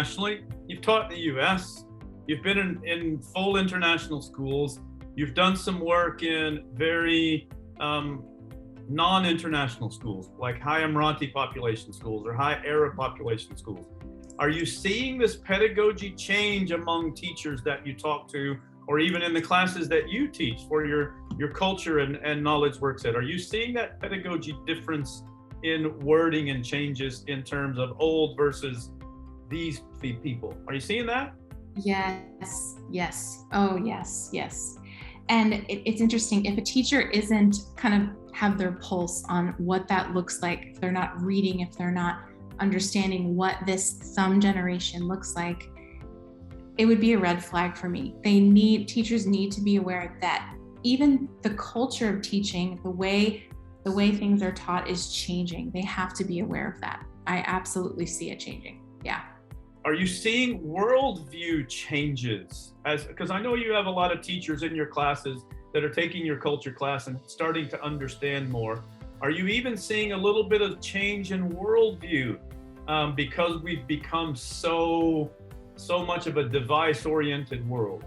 internationally. You've taught in the US. You've been in full international schools. You've done some work in very non-international schools, like high Emirati population schools or high Arab population schools. Are you seeing this pedagogy change among teachers that you talk to, or even in the classes that you teach for your culture and knowledge work set? Are you seeing that pedagogy difference in wording and changes in terms of old versus these people? Are you seeing that? Yes, yes. Oh, yes, yes. And it's interesting, if a teacher isn't kind of have their pulse on what that looks like, if they're not reading, if they're not understanding what this thumb generation looks like, it would be a red flag for me. Teachers need to be aware that even the culture of teaching, the way things are taught is changing. They have to be aware of that. I absolutely see it changing. Yeah. Are you seeing worldview changes? Because I know you have a lot of teachers in your classes that are taking your culture class and starting to understand more. Are you even seeing a little bit of change in worldview because we've become so much of a device-oriented world?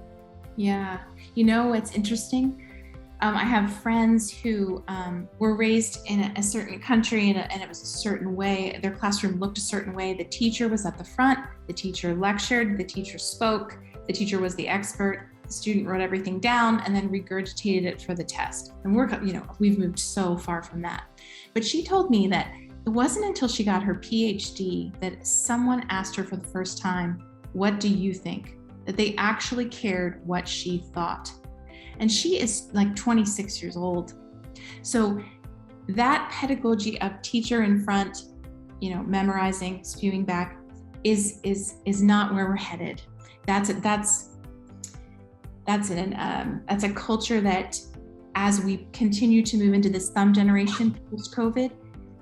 Yeah. You know, it's interesting. I have friends who were raised in a certain country and it was a certain way. Their classroom looked a certain way. The teacher was at the front, the teacher lectured, the teacher spoke, the teacher was the expert, the student wrote everything down and then regurgitated it for the test. And we've moved so far from that. But she told me that it wasn't until she got her PhD that someone asked her for the first time, "What do you think?" That they actually cared what she thought. And she is like 26 years old. So that pedagogy of teacher in front, memorizing, spewing back is not where we're headed. That's a culture that, as we continue to move into this thumb generation post-COVID,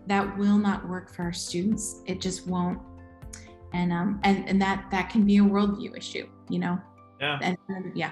that will not work for our students. It just won't. And that can be a worldview issue, Yeah. And yeah.